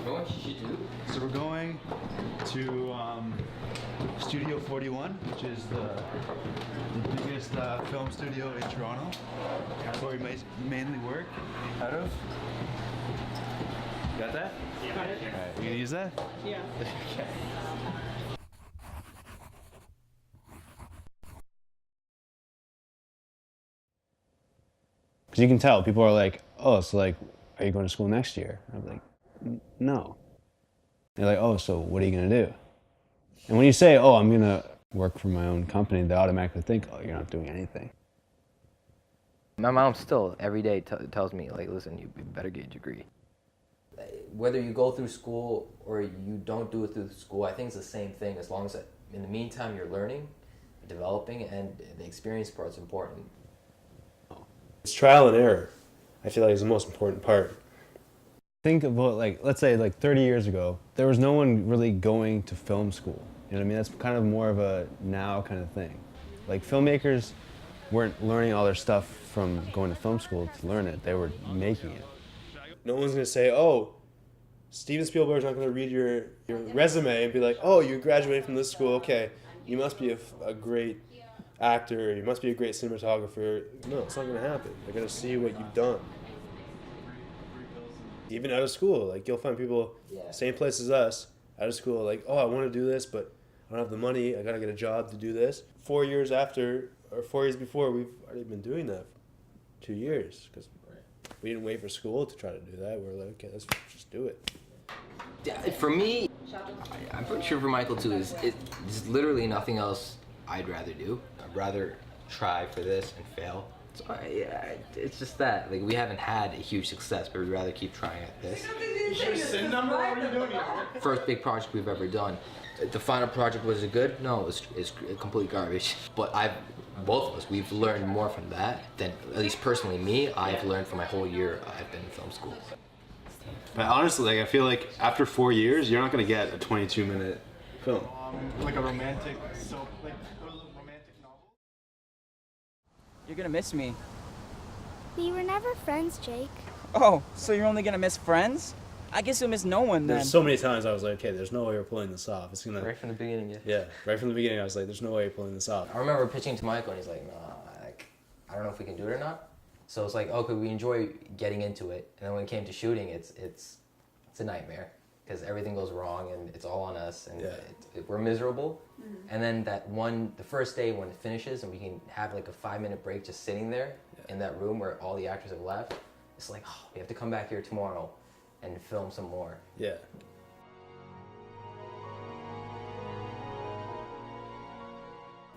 So we're going to Studio 41, which is the biggest film studio in Toronto. That's where we mainly work out of. Got that? Yeah. All right, you gonna use that? Yeah. Okay. Because you can tell, people are like, oh, so like, are you going to school next year? I'm like, no. They're like, oh, so what are you going to do? And when you say, oh, I'm going to work for my own company, they automatically think, oh, you're not doing anything. My mom still, every day, tells me, like, listen, you better get a degree. Whether you go through school or you don't do it through school, I think it's the same thing, as long as in the meantime you're learning, developing, and the experience part's important. It's trial and error, I feel like, is the most important part. Think about, like, let's say like 30 years ago, there was no one really going to film school. You know what I mean? That's kind of more of a now kind of thing. Like, filmmakers weren't learning all their stuff from going to film school to learn it. They were making it. No one's going to say, oh, Steven Spielberg's not going to read your resume and be like, oh, you graduated from this school, okay, you must be a great actor, you must be a great cinematographer. No, it's not going to happen. They're going to see what you've done. Even out of school, like, you'll find people, same place as us, out of school, like, oh, I want to do this, but I don't have the money, I got to get a job to do this. 4 years after, or 4 years before, we've already been doing that for 2 years, because we didn't wait for school to try to do that. We're like, okay, let's just do it. For me, I'm pretty sure for Michael too, there's literally nothing else I'd rather do. I'd rather try for this and fail. So, yeah, it's just that. Like, we haven't had a huge success, but we'd rather keep trying at this. Is your SIN number? What are you doing here? First big project we've ever done. The final project, was it good? No, it's complete garbage. But both of us, we've learned more from that than, at least personally me, I've learned from my whole year I've been in film school. But honestly, like, I feel like after 4 years, you're not going to get a 22-minute film. Like a romantic novel? You're gonna miss me. We were never friends, Jake. Oh, so you're only gonna miss friends? I guess you'll miss no one then. There's so many times I was like, okay, there's no way we're pulling this off. It's gonna. Right from the beginning, yeah. Yeah, right from the beginning, I was like, there's no way you're pulling this off. I remember pitching to Michael, and he's like, nah, like, I don't know if we can do it or not. So it's like, okay, we enjoy getting into it, and then when it came to shooting, it's a nightmare, because everything goes wrong, and it's all on us, and we're miserable. Mm-hmm. And then the first day when it finishes, and we can have like a 5-minute break just sitting there in that room where all the actors have left, it's like, oh, we have to come back here tomorrow and film some more. Yeah.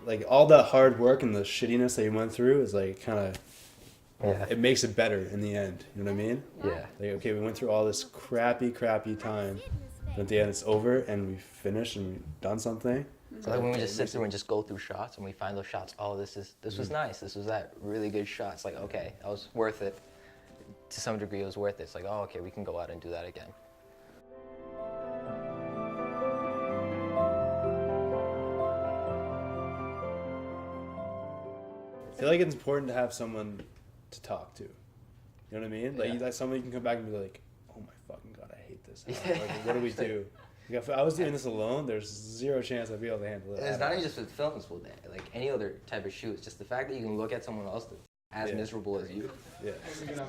Like, all that hard work and the shittiness that you went through is like kind of, it makes it better in the end. You know what I mean? Yeah. Like, okay, we went through all this crappy time, but at the end it's over and we finished and we've done something. So like when we just sit through and just go through shots and we find those shots, oh, this was nice. This was that really good shot. It's like, okay, that was worth it. To some degree, it was worth it. It's like, oh, okay, we can go out and do that again. I feel like it's important to have someone to talk to. You know what I mean? Like someone you can come back and be like, oh my fucking God, I hate this. Like, what do we do? Like, if I was doing this alone, there's zero chance I'd be able to handle it. It's not even just with film school, like any other type of shoot. It's just the fact that you can look at someone else that's as miserable as you. Yeah. I'm gonna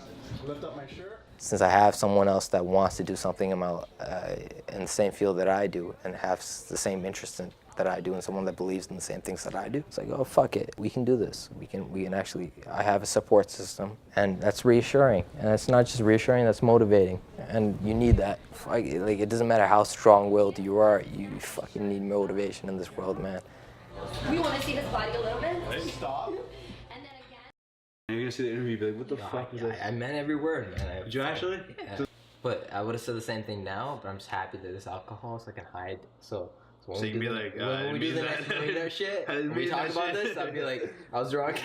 lift up my shirt. Since I have someone else that wants to do something in the same field that I do and have the same interest that I do, and someone that believes in the same things that I do, it's like, oh, fuck it, we can do this. We can actually, I have a support system, and that's reassuring. And it's not just reassuring, that's motivating. And you need that. Like, it doesn't matter how strong-willed you are, you fucking need motivation in this world, man. We want to see this body a little bit. Stop. You're gonna see the interview, be like, what the fuck was that? I meant every word, man. Did you actually? Yeah. But I would have said the same thing now, but I'm just happy that there's alcohol so I can hide. So when you can be like, when we do the next shit, when we talk about this, I'd be like, I was drunk.